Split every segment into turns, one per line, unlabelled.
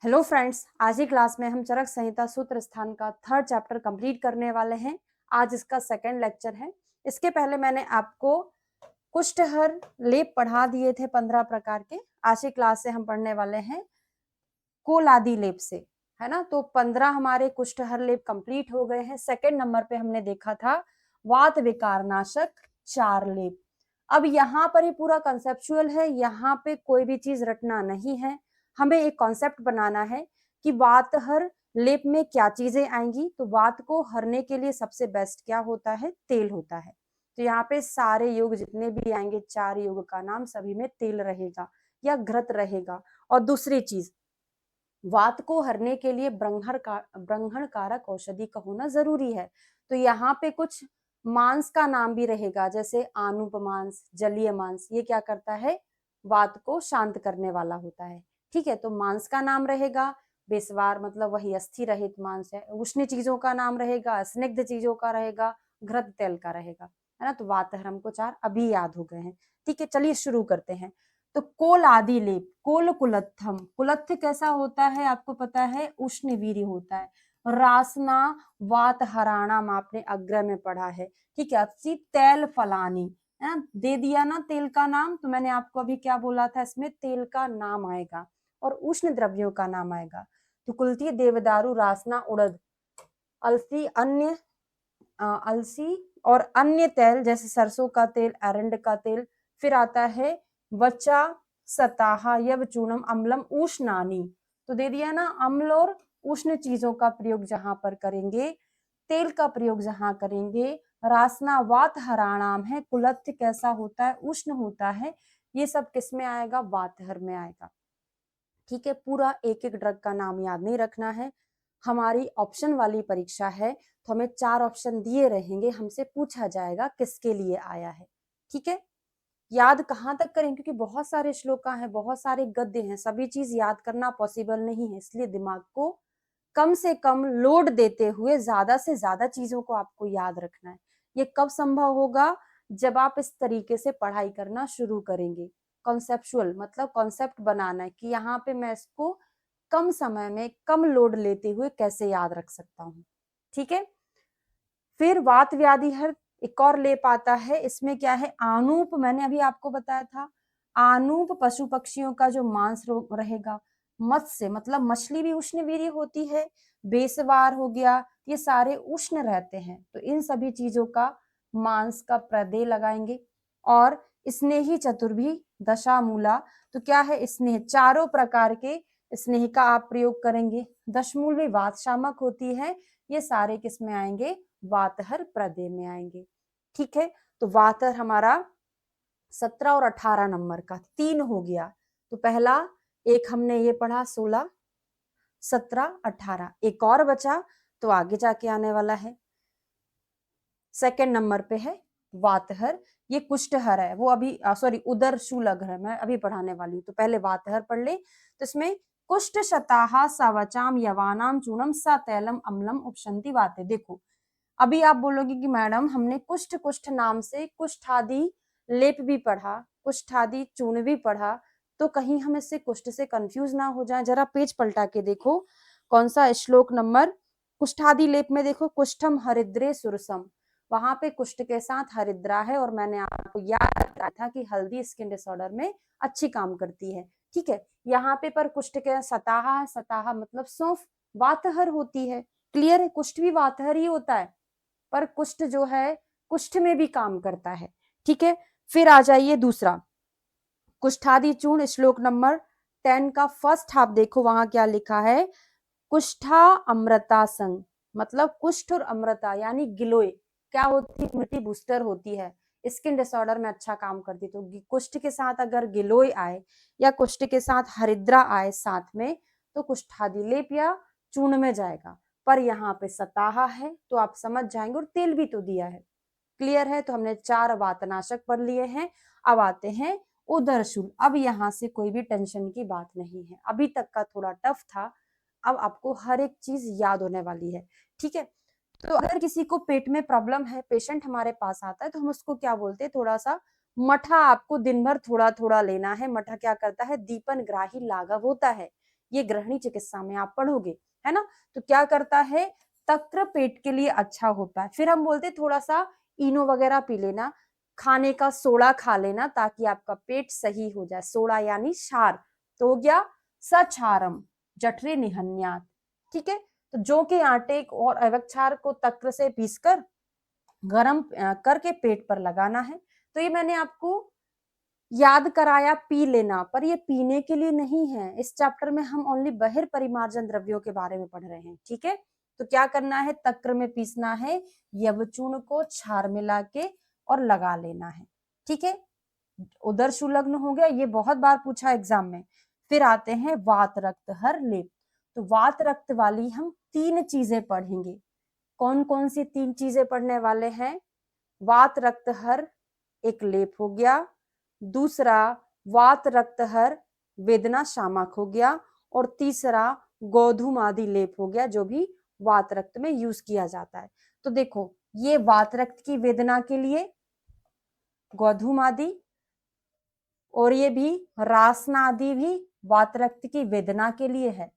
Hello friends, आज ही class में हम चरक संहिता सूत्र स्थान का थर्ड चैप्टर कंप्लीट करने वाले हैं। आज इसका सेकंड लेक्चर है। इसके पहले मैंने आपको कुष्ठहर लेप पढ़ा दिए थे 15 प्रकार के। आज की क्लास से हम पढ़ने वाले हैं कोलादि लेप से, है ना। तो 15 हमारे कुष्ठहर लेप कंप्लीट हो गए हैं। सेकंड नंबर पे हमने देखा था वात विकार नाशक 4 लेप। अब यहाँ पर ही पूरा कंसेप्चुअल है, यहाँ पे कोई भी चीज रटना नहीं है। हमें एक कॉन्सेप्ट बनाना है कि वातहर लेप में क्या चीजें आएंगी। तो वात को हरने के लिए सबसे बेस्ट क्या होता है? तेल होता है। तो यहाँ पे सारे योग जितने भी आएंगे, 4 योग का नाम सभी में तेल रहेगा या घृत रहेगा। और दूसरी चीज, वात को हरने के लिए ब्रह्मण कारक औषधि का होना जरूरी है। तो यहाँ पे कुछ मांस का नाम भी रहेगा, जैसे आनुप मांस, जलीय मांस। ये क्या करता है? वात को शांत करने वाला होता है। ठीक है, तो मांस का नाम रहेगा। बेसवार मतलब वही अस्थि रहित मांस है। उष्ण चीजों का नाम रहेगा, स्निग्ध चीजों का रहेगा, घृत तेल का रहेगा, है ना। तो वातहर हमको 4 अभी याद हो गए हैं। ठीक है, चलिए शुरू करते हैं। तो कोल आदि लेप, कोल कुलत्थम, कुलत्थ कैसा होता है आपको पता है? उष्ण वीर्य होता है। रासना वात हराणाम आपने अग्र में पढ़ा है। ठीक है, अच्छी तेल फलानी, है ना। दे दिया ना तेल का नाम। तो मैंने आपको अभी क्या बोला था? इसमें तेल का नाम आएगा और उष्ण द्रव्यों का नाम आएगा। तो कुलती देवदारू रासना उड़द अलसी अन्य अलसी और अन्य तेल जैसे सरसों का तेल, एरंड का तेल। फिर आता है वचा सताहा यव चूर्णम अम्लम उष्णानी। तो दे दिया ना, अम्ल और उष्ण चीजों का प्रयोग जहां पर करेंगे, तेल का प्रयोग जहां करेंगे। रासना वात हराणाम है। कुलत्थ कैसा होता है? उष्ण होता है। ये सब किस में आएगा? वातहर में आएगा। ठीक है, पूरा एक एक ड्रग का नाम याद नहीं रखना है। हमारी ऑप्शन वाली परीक्षा है तो हमें 4 ऑप्शन दिए रहेंगे, हमसे पूछा जाएगा किसके लिए आया है। ठीक है, याद कहाँ तक करें? क्योंकि बहुत सारे श्लोका हैं, बहुत सारे गद्य हैं, सभी चीज याद करना पॉसिबल नहीं है। इसलिए दिमाग को कम से कम लोड देते हुए ज्यादा से ज्यादा चीजों को आपको याद रखना है। ये कब संभव होगा? जब आप इस तरीके से पढ़ाई करना शुरू करेंगे। कॉन्सेप्चुअल मतलब कॉन्सेप्ट बनाना है कि यहाँ पे मैं इसको कम समय में कम लोड लेते हुए कैसे याद रख सकता हूँ। ठीक है, फिर वात व्याधि हर एक और लेप आता है। इसमें क्या है? आनूप, मैंने अभी आपको बताया था। आनूप पशु पक्षियों का जो मांस रहेगा। मत्स्य मतलब मछली भी उष्ण वीर्य होती है। बेसवार हो गया, ये सारे उष्ण रहते हैं। तो इन सभी चीजों का मांस का प्रदेय लगाएंगे। और स्नेही चतुर्भी दशा मूला, तो क्या है? स्नेह, चारों प्रकार के स्नेह का आप प्रयोग करेंगे। दशमूल भी वात शामक होती है। ये सारे किस में आएंगे? वातहर प्रदेय में आएंगे। ठीक है, तो वातहर हमारा 17 और 18 नंबर का 3 हो गया। तो पहला एक हमने ये पढ़ा 16, 17, 18। एक और बचा तो आगे जाके आने वाला है। सेकंड नंबर पे है वातहर। ये कुष्ठहर है, वो अभी सॉरी उदर शूलग्र है, मैं अभी पढ़ाने वाली हूँ। तो पहले वातहर पढ़ ले। तो इसमें कुष्ठ शताहा सवचाम यवानाम चूर्णम सतैलम अम्लम उपशंति वाते। देखो, अभी आप बोलोगे कि मैडम हमने कुष्ठ कुष्ठ नाम से कुष्ठादि लेप भी पढ़ा, कुष्ठादि चूर्ण भी पढ़ा, तो कहीं हम इससे कुष्ठ से कंफ्यूज ना हो जाए। जरा पेज पलटा के देखो, कौन सा श्लोक नंबर? कुष्ठादि लेप में देखो, कुष्ठम हरिद्रे सुरसम, वहां पे कुष्ठ के साथ हरिद्रा है। और मैंने आपको याद रखा था कि हल्दी स्किन डिसऑर्डर में अच्छी काम करती है। ठीक है, यहाँ पे पर कुष्ठ के सताहा, सताहा मतलब सौंफ, वातहर होती है। क्लियर है, कुष्ठ भी वातहर ही होता है, पर कुष्ठ जो है कुष्ठ में भी काम करता है। ठीक है, फिर आ जाइए दूसरा, कुष्ठादि चूर्ण श्लोक नंबर 10 का फर्स्ट हाफ देखो, वहां क्या लिखा है? कुष्ठा अमृता संग, मतलब कुष्ठ और अमृता यानी गिलोय क्या होती है? इम्यूनिटी बूस्टर होती है, स्किन डिसऑर्डर में अच्छा काम करती है। तो कुष्ठ के साथ अगर गिलोय आए या कुष्ठ के साथ हरिद्रा आए साथ में, तो कुष्ठादि लेप या चूर्ण में जाएगा। पर यहाँ पे सताहा है तो आप समझ जाएंगे, और तेल भी तो दिया है। क्लियर है, तो हमने 4 वातनाशक पढ़ लिए हैं। अब आते हैं उदरशूल। अब यहाँ से कोई भी टेंशन की बात नहीं है, अभी तक का थोड़ा टफ था, अब आपको हर एक चीज याद होने वाली है। ठीक है, तो अगर किसी को पेट में प्रॉब्लम है, पेशेंट हमारे पास आता है, तो हम उसको क्या बोलते हैं? थोड़ा सा मठा आपको दिन भर थोड़ा थोड़ा लेना है। मठा क्या करता है? दीपन ग्राही लाघव होता है। ये गृहिणी चिकित्सा में आप पढ़ोगे, है ना। तो क्या करता है, तक्र पेट के लिए अच्छा होता है। फिर हम बोलते थोड़ा सा इनो वगैरह पी लेना, खाने का सोडा खा लेना ताकि आपका पेट सही हो जाए। सोडा यानी क्षार, तो हो गया सक्षारम जठरे निहन्यात, ठीक है। तो जौ के आटे और अवक्षार को तक्र से पीसकर गर्म करके पेट पर लगाना है। तो ये मैंने आपको याद कराया पी लेना, पर ये पीने के लिए नहीं है। इस चैप्टर में हम ओनली बहिर्परिमार्जन द्रव्यों के बारे में पढ़ रहे हैं, ठीक है। तो क्या करना है, तक्र में पीसना है, यवचूर्ण को क्षार मिला के और लगा लेना है, ठीक है। उदर सुलग्न हो गया, ये बहुत बार पूछा एग्जाम में। फिर आते हैं वात रक्त हर लेप। तो वात रक्त वाली हम 3 चीजें पढ़ेंगे। कौन कौन सी 3 चीजें पढ़ने वाले हैं, वात रक्त हर एक लेप हो गया, दूसरा वात रक्त हर वेदना शामक हो गया, और तीसरा गोधूम आदि लेप हो गया, जो भी वात रक्त में यूज किया जाता है। तो देखो, ये वात रक्त की वेदना के लिए गोधूम आदि, और ये भी रासना आदि भी वात रक्त की वेदना के लिए है।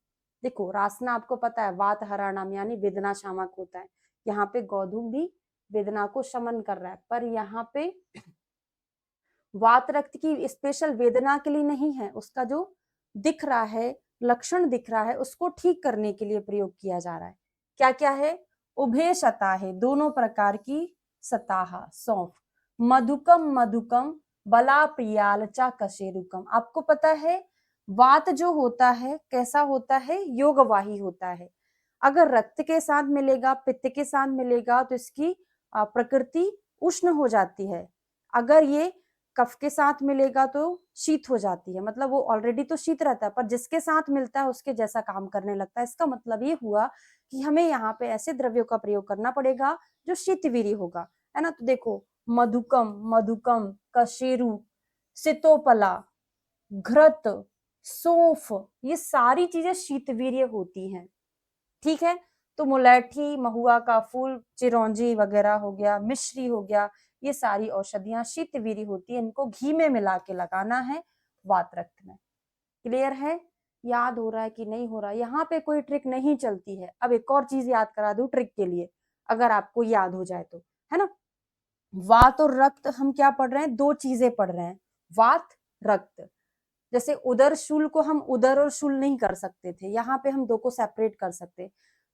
देखो, रासना आपको पता है वात हराणाम यानी वेदना शामक होता है। यहाँ पे गोधूम भी वेदना को शमन कर रहा है, पर यहाँ पे वात रक्त की स्पेशल वेदना के लिए नहीं है, उसका जो दिख रहा है, लक्षण दिख रहा है, उसको ठीक करने के लिए प्रयोग किया जा रहा है। क्या क्या है, उभय सता है, दोनों प्रकार की सताह, सौंफ, मधुकम मधुकम बला प्रियालचा कशेरुकम। आपको पता है वात जो होता है कैसा होता है, योगवाही होता है। अगर रक्त के साथ मिलेगा, पित्त के साथ मिलेगा, तो इसकी प्रकृति उष्ण हो जाती है। अगर ये कफ के साथ मिलेगा तो शीत हो जाती है, मतलब वो ऑलरेडी तो शीत रहता है, पर जिसके साथ मिलता है उसके जैसा काम करने लगता है। इसका मतलब ये हुआ कि हमें यहाँ पे ऐसे द्रव्यों का प्रयोग करना पड़ेगा जो शीतवीरी होगा, है ना। तो देखो, मधुकम मधुकम कशेरु, सितोपला, घृत, सौंफ, ये सारी चीजें शीतवीर्य होती हैं, ठीक है। तो मुलैठी, महुआ का फूल, चिरौंजी वगैरह हो गया, मिश्री हो गया, ये सारी औषधियां शीतवीरी होती है। इनको घी में मिला के लगाना है वात रक्त में। क्लियर है, याद हो रहा है कि नहीं हो रहा है, यहाँ पे कोई ट्रिक नहीं चलती है। अब एक और चीज याद करा दूं ट्रिक के लिए, अगर आपको याद हो जाए तो, है ना। वात और रक्त हम क्या पढ़ रहे हैं, 2 चीजें पढ़ रहे हैं, वात रक्त। जैसे उदर शूल को हम उदर और शूल नहीं कर सकते थे, यहाँ पे हम 2 को सेपरेट कर सकते।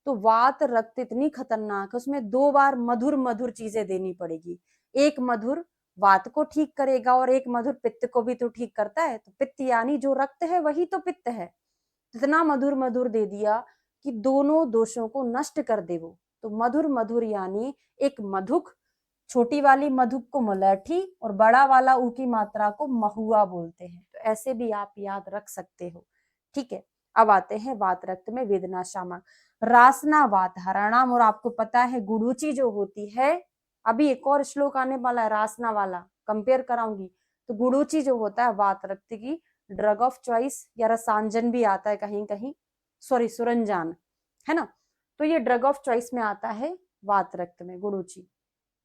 तो वात रक्त इतनी खतरनाक है, उसमें 2 बार मधुर मधुर चीजें देनी पड़ेगी। एक मधुर वात को ठीक करेगा और एक मधुर पित्त को भी तो ठीक करता है। तो पित्त यानी जो रक्त है वही तो पित्त है। इतना मधुर मधुर दे दिया कि दोनों दोषों को नष्ट कर दे वो। तो मधुर मधुर यानी एक मधुक, छोटी वाली मधुक को मुलैठी और बड़ा वाला ऊ की मात्रा को महुआ बोलते हैं। तो ऐसे भी आप याद रख सकते हो, ठीक है। अब आते हैं वात रक्त में वेदना शामक, रासना वात हराणाम। और आपको पता है गुडुचि जो होती है, अभी एक और श्लोक आने वाला है रासना वाला, कंपेयर कराऊंगी। तो गुडुचि जो होता है वात रक्त की ड्रग ऑफ चॉइस, या रसांजन भी आता है कहीं कहीं, सॉरी सुरंजान, है ना। तो ये ड्रग ऑफ चॉइस में आता है वात रक्त में गुडुचि,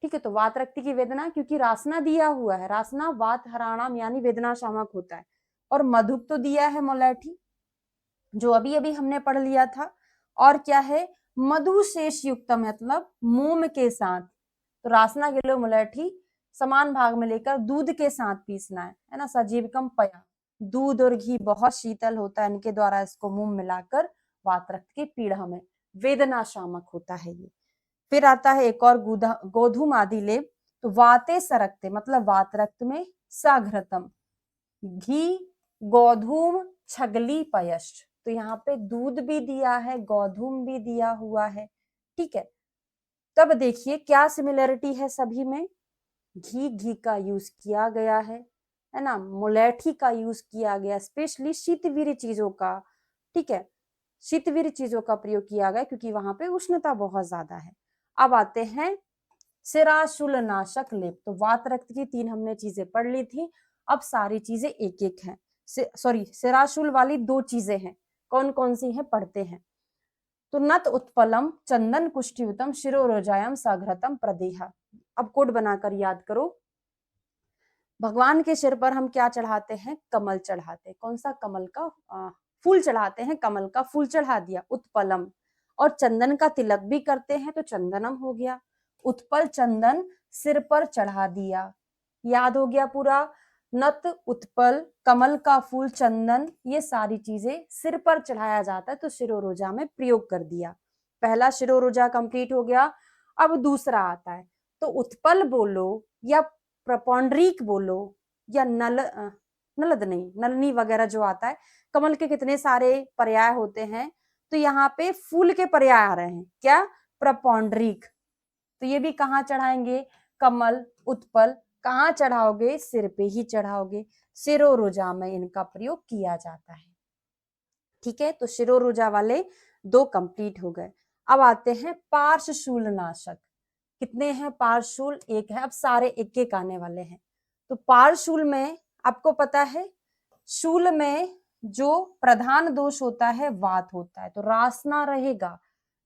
ठीक है। तो वात रक्त की वेदना, क्योंकि रासना दिया हुआ है, रासना वात हराणाम यानी वेदना शामक होता है, और मधुक तो दिया है मुलैठी जो अभी अभी हमने पढ़ लिया था। और क्या है, मधु शेष युक्त, मतलब मोम के साथ। तो रासना गिलो मुलैठी समान भाग में लेकर दूध के साथ पीसना है ना। सजीवकम पया, दूध और घी बहुत शीतल होता है, इनके द्वारा इसको मुंह मिलाकर वात रक्त की पीड़ा में वेदना शामक होता है ये। फिर आता है एक और गोधूम आदि लेप। तो वाते सरकते, मतलब वात रक्त में साघृतम, घी, गोधूम, छगली, पयश्च। तो यहाँ पे दूध भी दिया है, गोधूम भी दिया हुआ है, ठीक है। तब देखिए क्या सिमिलरिटी है सभी में, घी का यूज किया गया है ना, मुलैठी का यूज किया गया, स्पेशली शीतवीर चीजों का, ठीक है। शीतवीर चीजों का प्रयोग किया गया क्योंकि वहां पे उष्णता बहुत ज्यादा है। अब आते हैं सिराशूल नाशक लेप। तो वात रक्त की 3 हमने चीजें पढ़ ली थी, अब सारी चीजें एक एक हैं। सॉरी, सिराशूल वाली 2 चीजें हैं, कौन कौन सी हैं पढ़ते हैं। तो नत उत्पलम चंदन कुष्ठियुतम शिरोरोजायम साघ्रतम प्रदेहा। अब कोड बनाकर याद करो। भगवान के सिर पर हम क्या चढ़ाते हैं, कमल चढ़ाते हैं। कौन सा, कमल का फूल चढ़ाते हैं, कमल का फूल चढ़ा दिया, उत्पलम। और चंदन का तिलक भी करते हैं तो चंदनम हो गया। उत्पल चंदन सिर पर चढ़ा दिया, याद हो गया पूरा। नत, उत्पल, कमल का फूल, चंदन, ये सारी चीजें सिर पर चढ़ाया जाता है तो शिरोरोजा में प्रयोग कर दिया। पहला शिरोरोजा कंप्लीट हो गया। अब दूसरा आता है, तो उत्पल बोलो या प्रपौंड्रीक बोलो या नलद नहीं, नलनी वगैरह जो आता है। कमल के कितने सारे पर्याय होते हैं, तो यहाँ पे फूल के पर्याय आ रहे हैं, क्या? प्रपौंड्रीक। तो ये भी कहाँ चढ़ाएंगे? कमल, उत्पल कहाँ चढ़ाओगे? सिर पे ही चढ़ाओगे। शिरोरोजा में इनका प्रयोग किया जाता है। ठीक है, तो शिरोरोजा वाले 2 कंप्लीट हो गए। अब आते हैं पार्श्वशूल नाशक। कितने हैं पार्श्वशूल? 1 है। अब सारे एक एक आने वाले हैं। तो पार्श्वशूल में आपको पता है, शूल में जो प्रधान दोष होता है वात होता है, तो रासना रहेगा।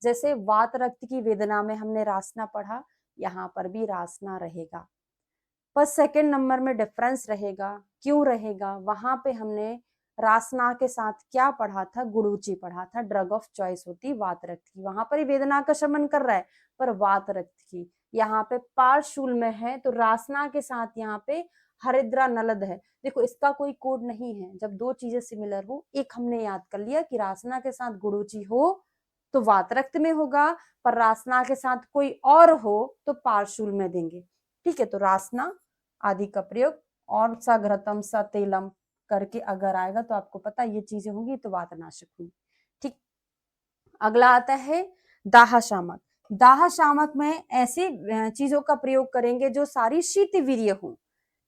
जैसे वात रक्त की वेदना में हमने रासना पढ़ा, यहाँ पर भी रासना रहेगा। पर सेकंड नंबर में डिफरेंस रहेगा। क्यों रहेगा? वहां पे हमने रासना के साथ क्या पढ़ा था? गुड़ूची पढ़ा था। ड्रग ऑफ चॉइस होती वात रक्त की, वहां पर ही वेदना का शमन कर रहा है, पर वात रक्त की। यहाँ पे पार्श्वशूल में है तो रासना के साथ यहाँ पे हरिद्रा नलद है। देखो इसका कोई कोड नहीं है, जब 2 चीजें सिमिलर हो, एक हमने याद कर लिया कि रासना के साथ गुड़ूची हो तो वात रक्त में होगा, पर रासना के साथ कोई और हो तो पार्श्वशूल में देंगे। ठीक है, तो रासना आदि का प्रयोग, और सघृतम सतेलम करके अगर आएगा तो आपको पता ये चीजें होंगी तो वातनाशक हुई। ठीक, अगला आता है दाह शामक। दाह शामक में ऐसी चीजों का प्रयोग करेंगे जो सारी शीतवीर्य हो।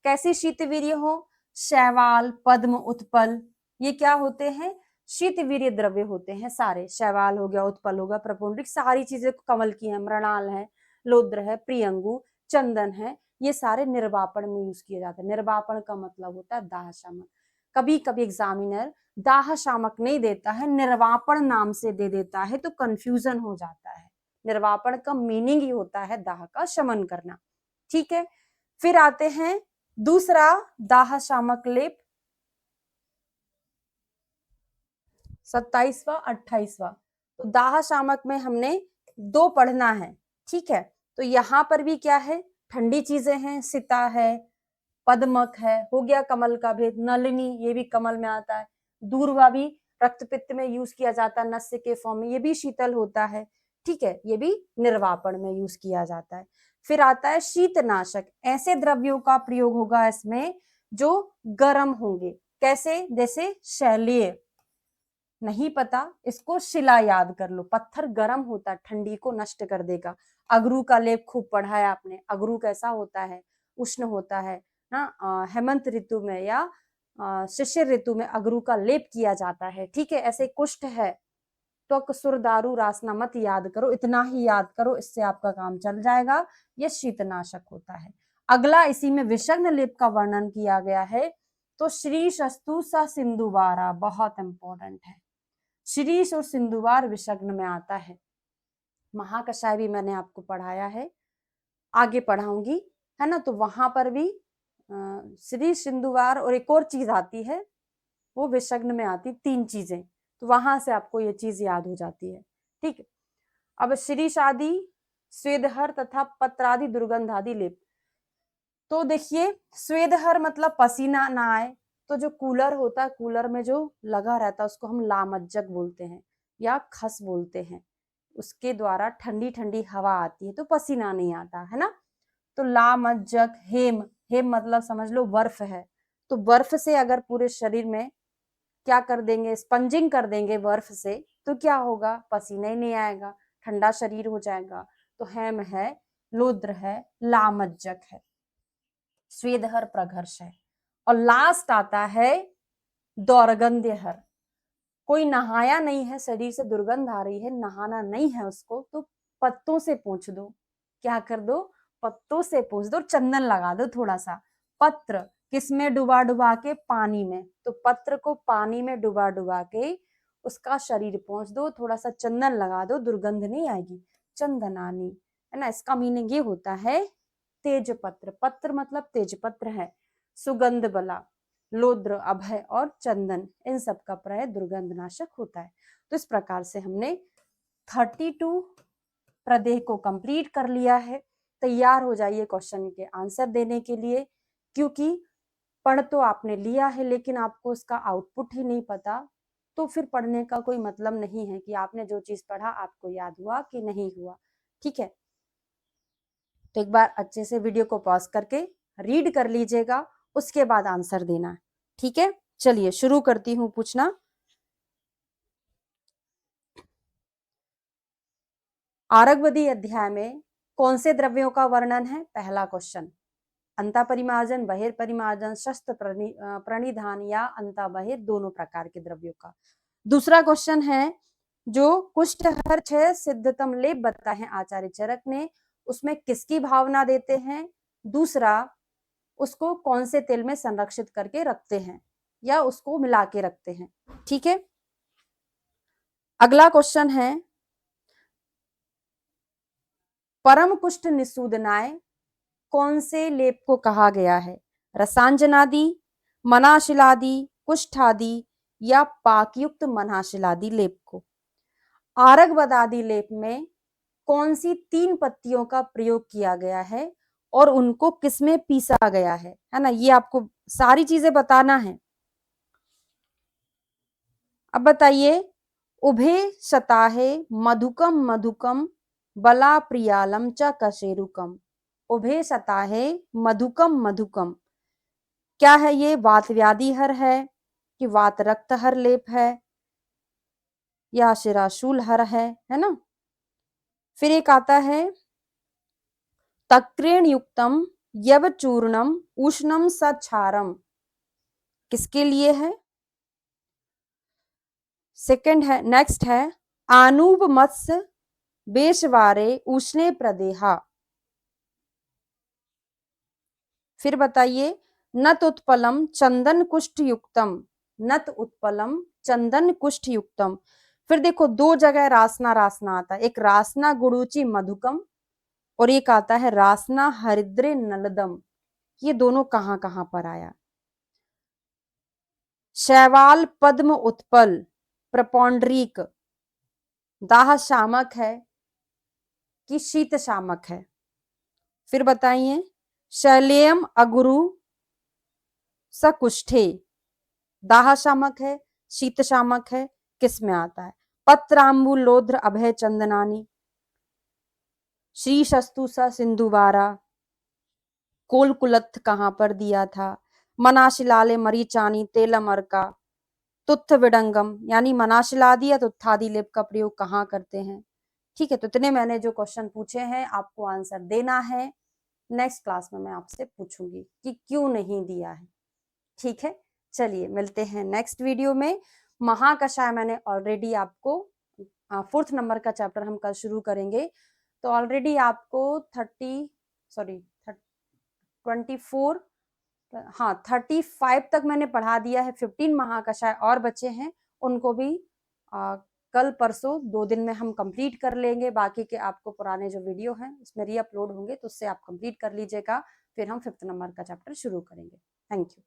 कैसी शीतवीर्य हो? शैवाल, पद्म, उत्पल, ये क्या होते हैं? शीतवीर्य द्रव्य होते हैं सारे। शैवाल हो गया, उत्पल हो गया, प्रपुंड्रिक, सारी चीजें कमल की है, मृणाल है, लोद्र है, प्रियंगु, चंदन है, ये सारे निर्वापण में यूज किए जाते हैं। निर्वापण का मतलब होता है दाह शामक। कभी कभी एग्जामिनर दाह शामक नहीं देता है, निर्वापण नाम से दे देता है, तो कंफ्यूजन हो जाता है। निर्वापण का मीनिंग ही होता है दाह का शमन करना। ठीक है, फिर आते हैं दूसरा दाह शामक लेप, 27वां 28वां। तो दाह शामक में हमने 2 पढ़ना है। ठीक है, तो यहाँ पर भी क्या है? ठंडी चीजें हैं, सीता है, पद्मक है, हो गया कमल का भेद, नलिनी ये भी कमल में आता है, दूर्वा भी रक्त पित्त में यूज किया जाता है नस्य के फॉर्म में, ये भी शीतल होता है। ठीक है, ये भी निर्वापण में यूज किया जाता है। फिर आता है शीतनाशक। ऐसे द्रव्यों का प्रयोग होगा इसमें जो गर्म होंगे। कैसे? जैसे शैलीय, नहीं पता इसको शिला याद कर लो, पत्थर गर्म होता है, ठंडी को नष्ट कर देगा। अगरू का लेप खूब पढ़ा है आपने। अगरू कैसा होता है? उष्ण होता है ना। हेमंत ऋतु में या शिशिर ऋतु में अगरू का लेप किया जाता है। ठीक है, ऐसे कुष्ठ है तो सुर दारू रासना मत याद करो, इतना ही याद करो, इससे आपका काम चल जाएगा। ये शीतनाशक होता है। अगला इसी में विषग्न लेप का वर्णन किया गया है, तो श्री शस्तु सा सिंधुवारा, बहुत इंपॉर्टेंट है। शीरीष और सिंधुवार विषग्न में आता है। महाकषाय भी मैंने आपको पढ़ाया है, आगे पढ़ाऊंगी, है ना। तो वहां पर भी शीरीष, सिंधुवार और एक और चीज आती है, वो विषग्न में आती, 3 चीजें, तो वहां से आपको ये चीज याद हो जाती है। ठीक है, अब शीरीष आदि, स्वेदहर तथा पत्रादि दुर्गंध आदि लेप। तो देखिए, स्वेदहर मतलब पसीना ना आए, तो जो कूलर होता है, कूलर में जो लगा रहता है उसको हम लामज्जक बोलते हैं या खस बोलते हैं। उसके द्वारा ठंडी ठंडी हवा आती है तो पसीना नहीं आता है ना। तो लामज्जक। हेम, हेम मतलब समझ लो बर्फ है, तो बर्फ से अगर पूरे शरीर में क्या कर देंगे? स्पंजिंग कर देंगे बर्फ से, तो क्या होगा? पसीना ही नहीं आएगा, ठंडा शरीर हो जाएगा। तो हेम है, लोद्र है, लामज्जक है, स्वेदहर प्रघर्ष है। और लास्ट आता है दौर्गंध्यहर। कोई नहाया नहीं है, शरीर से दुर्गंध आ रही है, नहाना नहीं है उसको, तो पत्तों से पोंछ दो। क्या कर दो? पत्तों से पोंछ दो, चंदन लगा दो थोड़ा सा। पत्र किसमें? डुबा डुबा के पानी में, तो पत्र को पानी में डुबा डुबा के उसका शरीर पोंछ दो, थोड़ा सा चंदन लगा दो, दुर्गंध नहीं आएगी। चंदनानी, है ना। इसका मीनिंग ये होता है तेज पत्र। पत्र मतलब तेज पत्र है। सुगंध बला, लोद्र, अभय और चंदन, इन सब का प्रयोग दुर्गंधनाशक होता है। तो इस प्रकार से हमने 32 प्रदेह को कंप्लीट कर लिया है। तैयार हो जाइए क्वेश्चन के आंसर देने के लिए, क्योंकि पढ़ तो आपने लिया है लेकिन आपको उसका आउटपुट ही नहीं पता, तो फिर पढ़ने का कोई मतलब नहीं है कि आपने जो चीज पढ़ा आपको याद हुआ कि नहीं हुआ। ठीक है, तो एक बार अच्छे से वीडियो को पॉज करके रीड कर लीजिएगा, उसके बाद आंसर देना। ठीक है, चलिए शुरू करती हूँ पूछना। आरगवदी अध्याय में कौन से द्रव्यों का वर्णन है? पहला क्वेश्चन, अंतःपरिमार्जन, बहिर्परिमार्जन, शस्त्र प्रणिधान या अंतः बहिर, दोनों प्रकार के द्रव्यों का। दूसरा क्वेश्चन है, जो कुष्ठहर 6 सिद्धतम लेप बताए हैं आचार्य चरक ने, उसमें किसकी भावना देते हैं? दूसरा, उसको कौन से तेल में संरक्षित करके रखते हैं या उसको मिला के रखते हैं। ठीक है, अगला क्वेश्चन है, परम कुष्ठ निसूदनाय कौन से लेप को कहा गया है? रसांजनादि, मनाशिलादि, कुष्ठादि या पाकयुक्त मनाशिलादि लेप को। आरगवदादि लेप में कौन सी 3 पत्तियों का प्रयोग किया गया है और उनको किसमें पीसा गया है ना? ये आपको सारी चीजें बताना है। अब बताइए, उभे शताहे मधुकम मधुकम बला प्रियालम च कशेरुकम। उभे शताहे मधुकम मधुकम, क्या है ये? वात व्याधि हर है कि वात रक्त हर लेप है या शिराशूल हर है ना? फिर एक आता है, तक्रेण युक्तम यवचूर्णम उष्णम सच्छारम, किसके लिए है? सेकंड है, नेक्स्ट है, आनूप मत्स्य बेशवारे उष्णे प्रदेहा। फिर बताइए, नत उत्पलम चंदन कुष्ठ युक्तम, नत उत्पलम चंदन कुष्ठ युक्तम। फिर देखो, 2 जगह रासना रासना आता है, एक रासना गुड़ूची मधुकम और एक आता है रासना हरिद्रे नलदम। ये दोनों कहां कहां पर आया? शैवाल पद्म उत्पल प्रपौंड्रीक दाह शामक है कि शीत शामक है? फिर बताइए, शैलेयम अगुरु सकुष्ठे दाह शामक है, शीत शामक है, किस में आता है? पत्राम्बुल लोध्र अभय चंदनानी, श्री शस्तु सा सिंधुवारा, कोलकुलत्थ कहां पर दिया था? मनाशिलाले मरीचानी तेलम अर्का, तुत्थ विडंगम, यानी मनाशिलादि या तुत्थादि लेप का प्रयोग कहाँ करते हैं? ठीक है, तो इतने मैंने जो क्वेश्चन पूछे हैं आपको आंसर देना है। नेक्स्ट क्लास में मैं आपसे पूछूंगी कि क्यों नहीं दिया है। ठीक है, चलिए मिलते हैं नेक्स्ट वीडियो में। महाकषाय मैंने ऑलरेडी आपको 4th नंबर का चैप्टर हम कल शुरू करेंगे, तो ऑलरेडी आपको 24 हाँ 35 तक मैंने पढ़ा दिया है। 15 महाकषाय और बचे हैं, उनको भी कल परसों 2 दिन में हम कंप्लीट कर लेंगे। बाकी के आपको पुराने जो वीडियो हैं उसमें री अपलोड होंगे, तो उससे आप कंप्लीट कर लीजिएगा, फिर हम 5th नंबर का चैप्टर शुरू करेंगे। Thank you.